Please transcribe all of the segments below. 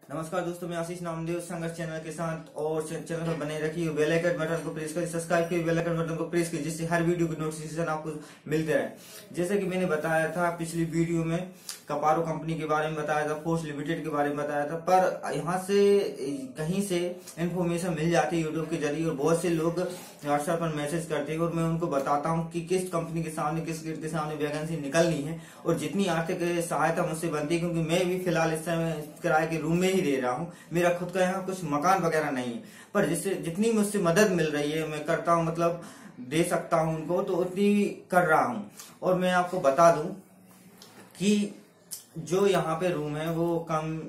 नमस्कार दोस्तों, मैं आशीष नामदेव संघर्ष चैनल के साथ और चैनल पर बने रखिए बेल आइकन बटन को प्रेस करिए, सब्सक्राइब कीजिए, बेल आइकन बटन को प्रेस कीजिए, जिससे हर वीडियो की नोटिफिकेशन आपको मिलते रहे। जैसे कि मैंने बताया था पिछली वीडियो में, कपारो कंपनी के बारे में बताया था, फोर्स लिमिटेड के बारे में बताया था, पर यहाँ से कहीं से इन्फॉर्मेशन मिल जाती है यूट्यूब के जरिए और बहुत से लोग व्हाट्सएप पर मैसेज करते हैं और मैं उनको बताता हूँ कि किस कंपनी के सामने, किस गेट के सामने वैकेंसी निकलनी है और जितनी आर्थिक सहायता मुझसे बनती है, क्योंकि मैं भी फिलहाल इस समय किराए के रूम में ही रह रहा हूँ। मेरा खुद का यहाँ कुछ मकान वगैरह नहीं है, पर जिससे जितनी मुझसे मदद मिल रही है मैं करता हूँ, मतलब दे सकता हूँ उनको, तो उतनी कर रहा हूँ। और मैं आपको बता दूं कि जो यहाँ पे रूम है वो कम,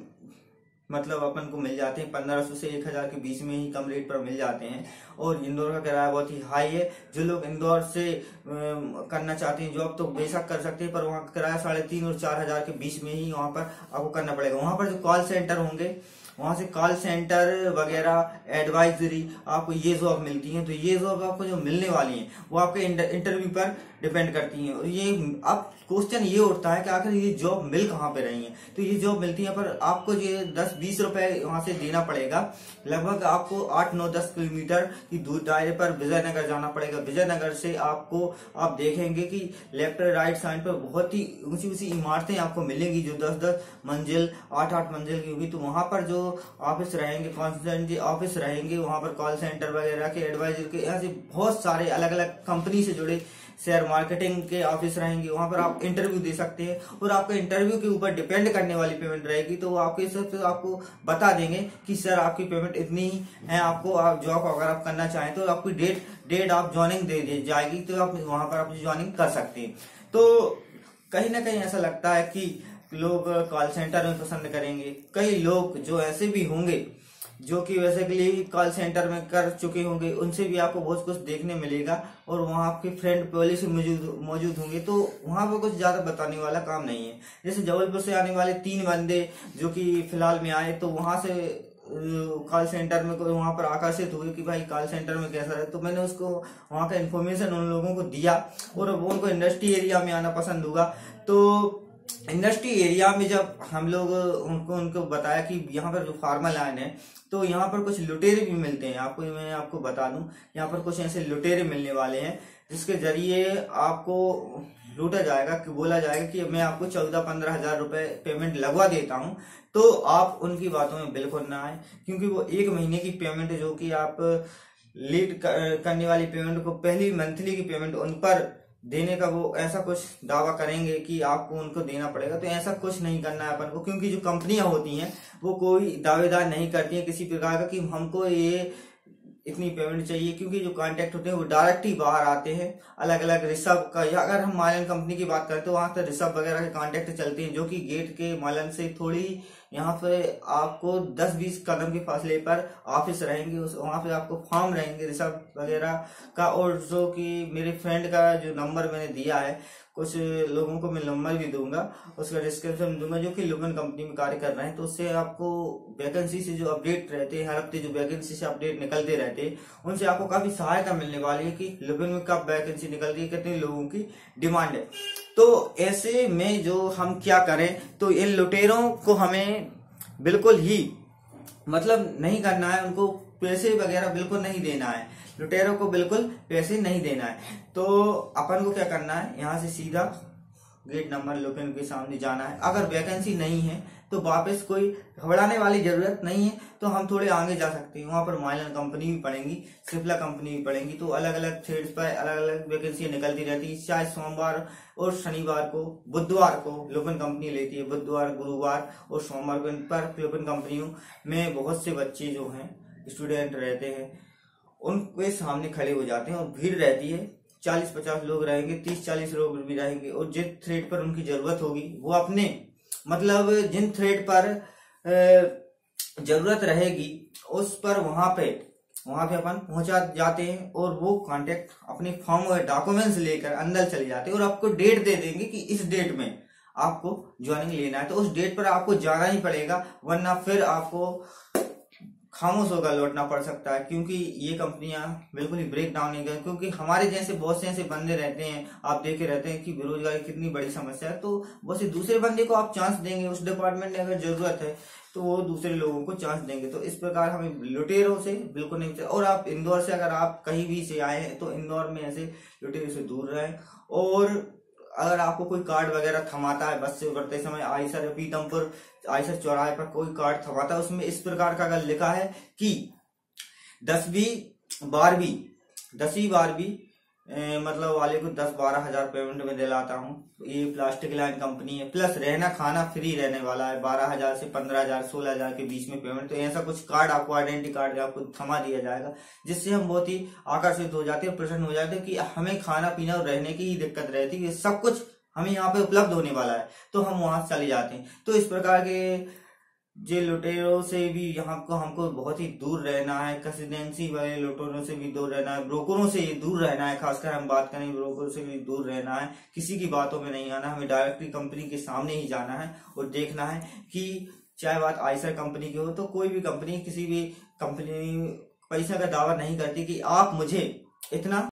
मतलब अपन को मिल जाते हैं 1500 से 1000 के बीच में ही कम रेट पर मिल जाते हैं। और इंदौर का किराया बहुत ही हाई है। जो लोग इंदौर से करना चाहते हैं जॉब, तो बेशक कर सकते हैं, पर वहाँ का किराया 3,500 और 4,000 के बीच में ही वहाँ पर आपको करना पड़ेगा। वहाँ पर जो कॉल सेंटर होंगे, वहां से कॉल सेंटर वगैरह, एडवाइजरी, आपको ये जॉब मिलती है। तो ये जॉब आपको जो मिलने वाली है वो आपके इंटरव्यू पर डिपेंड करती है। और ये अब क्वेश्चन ये उठता है कि आखिर ये जॉब मिल कहाँ पे रही है। तो ये जॉब मिलती है, पर आपको ये 10-20 रुपए वहां से देना पड़ेगा। लगभग आपको 8-9-10 किलोमीटर की दूर दायरे पर विजयनगर जाना पड़ेगा। विजयनगर से आपको, आप देखेंगे कि लेफ्ट राइट साइड पर बहुत ही ऊंची ऊंची इमारतें आपको मिलेंगी जो 10-10 मंजिल, 8-8 मंजिल की होगी। तो वहां पर जो ऑफिस रहेंगे, कॉन्स्टिट्यूएंसी ऑफिस रहेंगे, वहां पर कॉल सेंटर वगैरह के, एडवाइजर के, यहाँ से बहुत सारे अलग अलग कंपनी से जुड़े शेयर मार्केटिंग के ऑफिस रहेंगे। वहां पर आप इंटरव्यू दे सकते हैं और आपका इंटरव्यू के ऊपर डिपेंड करने वाली पेमेंट रहेगी। तो वो आपके हिसाब से आपको बता देंगे कि सर आपकी पेमेंट इतनी ही है। आपको आप जॉब अगर आप करना चाहें तो आपकी डेट आप ज्वाइनिंग दे दी जाएगी, तो आप वहां पर आप ज्वाइनिंग कर सकते हैं। तो कहीं ना कहीं ऐसा लगता है कि लोग कॉल सेंटर में पसंद करेंगे। कई लोग जो ऐसे भी होंगे जो कि बेसिकली कॉल सेंटर में कर चुके होंगे, उनसे भी आपको बहुत कुछ देखने मिलेगा। और वहाँ आपके फ्रेंड पहले से मौजूद होंगे, तो वहाँ पर कुछ ज्यादा बताने वाला काम नहीं है। जैसे जबलपुर से आने वाले 3 बंदे जो कि फिलहाल में आए, तो वहां से कॉल सेंटर में कोई वहां पर आकर्षित हुए कि भाई कॉल सेंटर में कैसा है। तो मैंने उसको वहां का इन्फॉर्मेशन उन लोगों को दिया और वो उनको इंडस्ट्री एरिया में आना पसंद होगा। तो इंडस्ट्री एरिया में जब हम लोग उनको बताया कि यहाँ पर जो फार्मा लैंड है, तो यहाँ पर कुछ लुटेरे भी मिलते हैं। मैं आपको बता दूं, यहाँ पर कुछ ऐसे लुटेरे मिलने वाले हैं जिसके जरिए आपको लूटा जाएगा, कि बोला जाएगा कि मैं आपको 14-15 हजार रुपए पेमेंट लगवा देता हूं। तो आप उनकी बातों में बिल्कुल ना आए, क्योंकि वो 1 महीने की पेमेंट जो कि आप लीड करने वाली पेमेंट को, पहली मंथली की पेमेंट उन पर देने का वो ऐसा कुछ दावा करेंगे कि आपको उनको देना पड़ेगा। तो ऐसा कुछ नहीं करना है अपन को, क्योंकि जो कंपनियां होती हैं वो कोई दावेदार नहीं करती हैं किसी प्रकार का कि हमको ये इतनी पेमेंट चाहिए। क्योंकि जो कॉन्ट्रैक्ट होते हैं वो डायरेक्ट ही बाहर आते हैं अलग अलग रिसर्व का, या अगर हम मालन कंपनी की बात करें तो वहां पर रिसर्व वगैरह के कॉन्ट्रैक्ट चलते हैं, जो कि गेट के मालन से थोड़ी यहाँ पे आपको 10-20 कदम के फासले पर ऑफिस रहेंगे। वहां पे आपको फॉर्म रहेंगे रिसर्व वगैरह का। और जो कि मेरे फ्रेंड का जो नंबर मैंने दिया है, कुछ लोगों को मैं नंबर भी दूंगा, उसका डिस्क्रिप्शन दूंगा, जो कि लुबन कंपनी में कार्य कर रहे हैं। तो उससे आपको वैकेंसी से जो अपडेट रहते हैं, हर हफ्ते जो वैकेंसी से अपडेट निकलते रहते हैं, उनसे आपको काफी सहायता मिलने वाली है कि लुबन में कब वैकेंसी निकल रही है, कितने लोगों की डिमांड है। तो ऐसे में जो हम क्या करें, तो इन लुटेरों को हमें बिल्कुल ही मतलब नहीं करना है, उनको पैसे वगैरह बिल्कुल नहीं देना है, लुटेरों को बिल्कुल पैसे नहीं देना है। तो अपन को क्या करना है, यहाँ से सीधा गेट नंबर लोकेशन के सामने जाना है। अगर वैकेंसी नहीं है तो वापस कोई घबराने वाली जरूरत नहीं है, तो हम थोड़े आगे जा सकते हैं। वहां पर माइलन कंपनी भी पड़ेंगी, सिप्ला कंपनी भी पड़ेंगी। तो अलग अलग थ्रेड्स पर अलग अलग वैकेंसी निकलती रहती है। चाहे सोमवार और शनिवार को, बुधवार को लुपिन कंपनी लेती है, बुधवार, गुरुवार और सोमवार को इन पर लुपिन कंपनियों में बहुत से बच्चे जो हैं, स्टूडेंट रहते हैं, उनके सामने खड़े हो जाते हैं और भीड़ रहती है। 40-50 लोग रहेंगे, 30-40 लोग भी रहेंगे। और जिस थ्रेड पर उनकी जरूरत होगी वो अपने, मतलब जिन थ्रेड पर जरूरत रहेगी उस पर वहां पे अपन पहुंचा जाते हैं और वो कांटेक्ट अपने फॉर्म और डॉक्यूमेंट्स लेकर अंदर चले जाते हैं और आपको डेट दे देंगे कि इस डेट में आपको ज्वाइनिंग लेना है। तो उस डेट पर आपको जाना ही पड़ेगा, वरना फिर आपको खामोश होकर लौटना पड़ सकता है, क्योंकि ये कंपनियां बिल्कुल ही ब्रेक डाउन नहीं कर, क्योंकि हमारे जैसे बहुत से ऐसे बंदे रहते हैं, आप देखे रहते हैं कि बेरोजगारी कितनी बड़ी समस्या है, तो बहुत से दूसरे बंदे को आप चांस देंगे, उस डिपार्टमेंट में अगर जरूरत है तो वो दूसरे लोगों को चांस देंगे। तो इस प्रकार हमें लुटेरों से बिल्कुल नहीं। और आप इंदौर से अगर आप कहीं भी से आए हैं तो इंदौर में ऐसे लुटेरों से दूर रहें। और अगर आपको कोई कार्ड वगैरह थमाता है बस से उतरते समय, आइसर पीतमपुर आइसर चौराहे पर कोई कार्ड थमाता है, उसमें इस प्रकार का अगर लिखा है कि 10वीं 12वीं मतलब वाले को 10-12 हजार पेमेंट में दिलाता हूँ, ये प्लास्टिक लाइन कंपनी है, प्लस रहना खाना फ्री रहने वाला है, 12,000 से 15,000 16,000 के बीच में पेमेंट। तो ऐसा कुछ कार्ड आपको, आइडेंटिटी कार्ड आपको थमा दिया जाएगा, जिससे हम बहुत ही आकर्षित हो जाते हैं, प्रसन्न हो जाते हैं कि हमें खाना पीना और रहने की ही दिक्कत रहती है, सब कुछ हमें यहाँ पे उपलब्ध होने वाला है, तो हम वहां चले जाते हैं। तो इस प्रकार के जे लुटेरों से भी यहाँ को हमको बहुत ही दूर रहना है, कंसिस्टेंसी वाले लुटेरों से भी दूर रहना है, ब्रोकरों से दूर रहना है, खासकर हम बात करें ब्रोकरों से भी दूर रहना है, किसी की बातों में नहीं आना, हमें डायरेक्टली कंपनी के सामने ही जाना है और देखना है कि चाहे बात आइसर कंपनी की हो, तो कोई भी कंपनी किसी भी कंपनी पैसा का दावा नहीं करती कि आप मुझे इतना